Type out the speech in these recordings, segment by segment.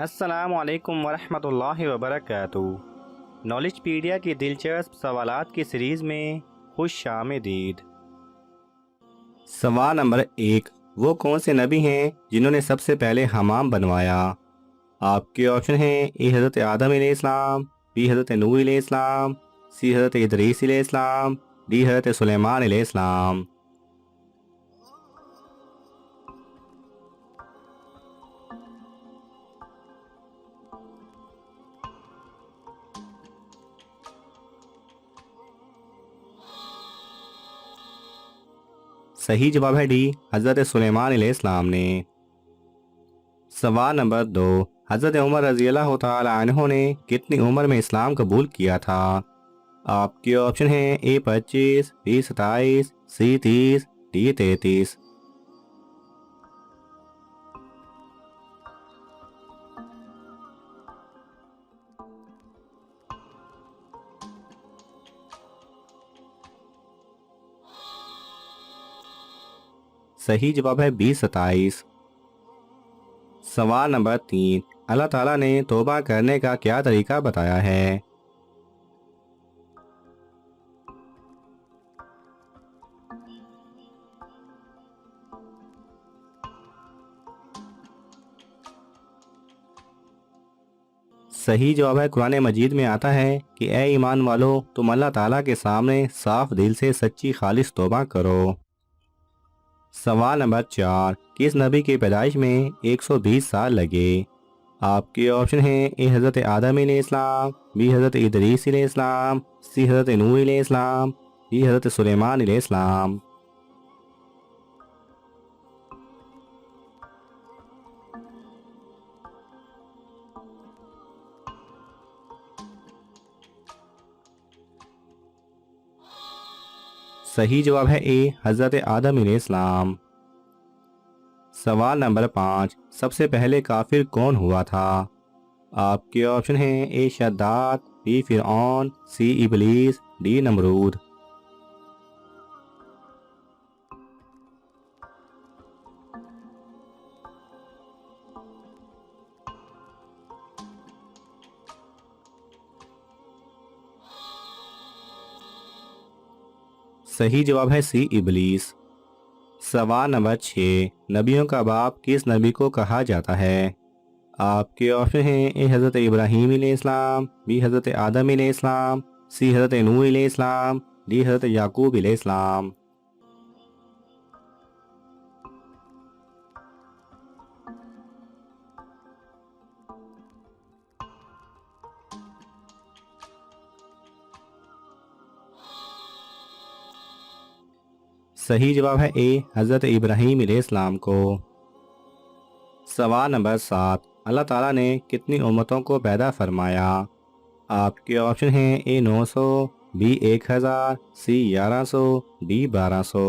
अस्सलाम वालेकुम वरहमतुल्लाहि वबरकातुहू। नॉलेजपीडिया की दिलचस्प सवालात की सीरीज़ में खुश आमदीद। सवाल नंबर 1। वो कौन से नबी हैं जिन्होंने सबसे पहले हमाम बनवाया? आपके ऑप्शन हैं: ए हज़रत आदम अलैहिस्सलाम, बी हज़रत नूह अलैहिस्सलाम, सी हज़रत इदरीस अलैहिस्सलाम, डी हज़रत सुलेमान अलैहिस्सलाम। सही जवाब है डी, हज़रत सुलेमान अलैहिस्सलाम ने। सवाल नंबर 2। हज़रत उमर रज़ी अल्लाह तआला अन्हु ने कितनी उम्र में इस्लाम कबूल किया था? आपके ऑप्शन हैं: ए 25, बी 27, सी 30, डी 33। सही जवाब है बी 27। सवाल नंबर 3। अल्लाह ताला ने तौबा करने का क्या तरीका बताया है? सही जवाब है कुरान मजीद में आता है कि ए ईमान वालो, तुम अल्लाह ताला के सामने साफ दिल से सच्ची खालिस तौबा करो। सवाल नंबर 4। किस नबी की पैदाइश में 120 साल लगे? आपके ऑप्शन हैं: ए हज़रत आदम अलैहिस्सलाम, बी हज़रत इदरीस अलैहिस्सलाम, सी हज़रत नूह अलैहिस्सलाम, डी हज़रत सुलेमान अलैहिस्सलाम। सही जवाब है ए, हज़रत आदम अलैहिस्सलाम। सवाल नंबर 5। सबसे पहले काफिर कौन हुआ था? आपके ऑप्शन हैं: ए शद्दाद, बी फिरऔन, सी इबलीस, डी नमरूद। सही जवाब है सी इबलीस। सवाल नंबर 6। नबियों का बाप किस नबी को कहा जाता है? आपके ऑप्शन हैं: ए हज़रत इब्राहीम अलैहिस्सलाम, बी हज़रत आदम अलैहिस्सलाम, सी हज़रत नूह अलैहिस्सलाम, डी हज़रत याकूब अलैहिस्सलाम। सही जवाब है ए, हज़रत इब्राहीम अलैहिस्सलाम को। सवाल नंबर 7। अल्लाह ताला ने कितनी उम्मतों को पैदा फरमाया? आपके ऑप्शन हैं: ए 900, बी 1000, सी 1100, डी 1200।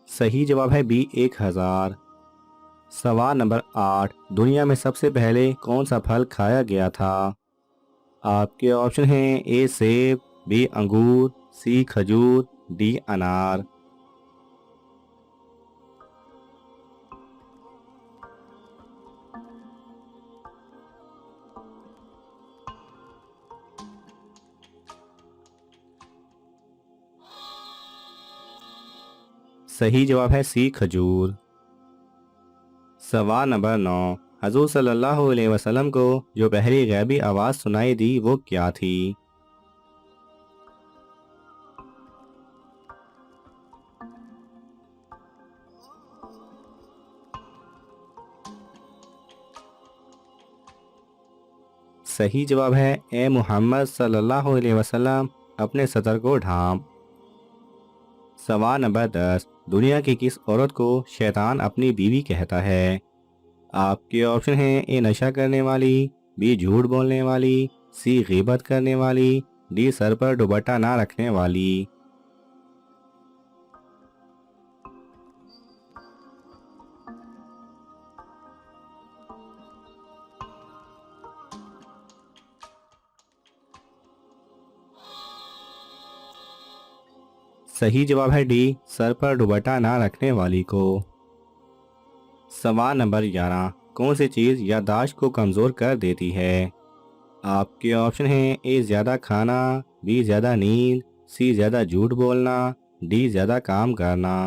सही जवाब है बी 1000। सवाल नंबर 8। दुनिया में सबसे पहले कौन सा फल खाया गया था? आपके ऑप्शन हैं: ए सेब, बी अंगूर, सी खजूर, डी अनार। सही जवाब है सी खजूर। सवाल नंबर 9। हजूर सल्लल्लाहु अलैहि वसल्लम को जो पहली गैबी आवाज़ सुनाई दी वो क्या थी? सही जवाब है ए मोहम्मद सल्लल्लाहु अलैहि वसल्लम, अपने सतर को ढांप। सवाल नंबर 10। दुनिया की किस औरत को शैतान अपनी बीवी कहता है? आपके ऑप्शन हैं: ए नशा करने वाली, बी झूठ बोलने वाली, सी गीबत करने वाली, डी सर पर दुपट्टा ना रखने वाली। सही जवाब है डी, सर पर दुपट्टा ना रखने वाली को। सवाल नंबर 11, कौन सी चीज़ याददाश्त को कमज़ोर कर देती है? आपके ऑप्शन हैं ए ज़्यादा खाना, बी ज़्यादा नींद, सी ज़्यादा झूठ बोलना, डी ज़्यादा काम करना।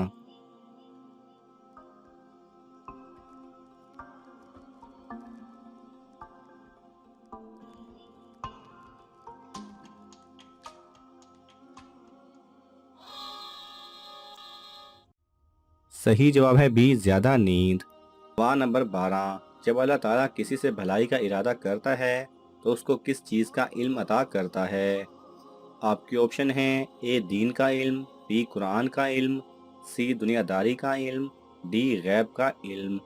सही जवाब है बी ज़्यादा नींद। सवाल नंबर 12, जब अल्लाह ताला किसी से भलाई का इरादा करता है तो उसको किस चीज़ का इल्म अता करता है? आपके ऑप्शन हैं ए दीन का इल्म, बी कुरान का इल्म, सी दुनियादारी का इल्म, डी गैब का इल्म।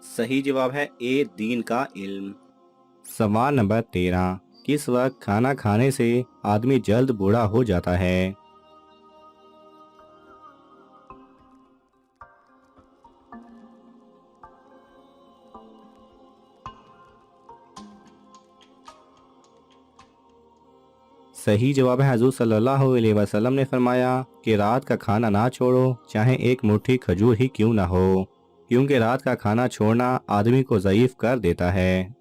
सही जवाब है ए दीन का इल्म। सवाल नंबर 13, किस वक्त खाना खाने से आदमी जल्द बूढ़ा हो जाता है? सही जवाब है हजूर सल्लल्लाहु अलैहि वसल्लम ने फरमाया कि रात का खाना ना छोड़ो, चाहे एक मुट्ठी खजूर ही क्यों ना हो, क्योंकि रात का खाना छोड़ना आदमी को ज़ईफ कर देता है।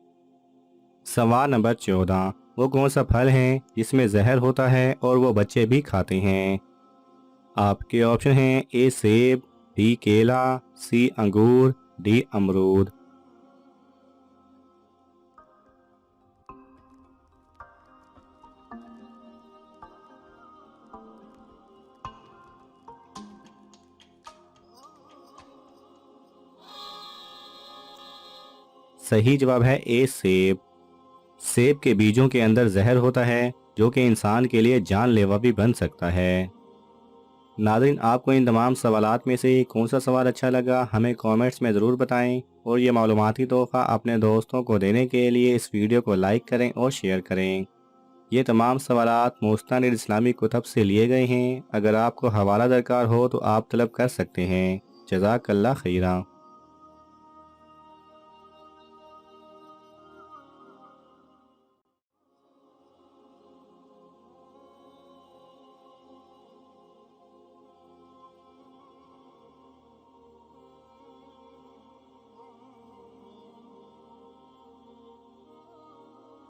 सवाल नंबर 14, वो कौन सा फल है जिसमें जहर होता है और वो बच्चे भी खाते हैं? आपके ऑप्शन हैं ए सेब, बी केला, सी अंगूर, डी अमरूद। सही जवाब है ए सेब। सेब के बीजों के अंदर जहर होता है जो कि इंसान के लिए जानलेवा भी बन सकता है। नाज़रीन, आपको इन तमाम सवालात में से कौन सा सवाल अच्छा लगा हमें कमेंट्स में ज़रूर बताएं, और ये मालूमाती तोहफ़ा अपने दोस्तों को देने के लिए इस वीडियो को लाइक करें और शेयर करें। ये तमाम सवालात मुस्तनिद इस्लामी कुतब से लिए गए हैं। अगर आपको हवाला दरकार हो तो आप तलब कर सकते हैं। जज़ाकल्लाह खैरा।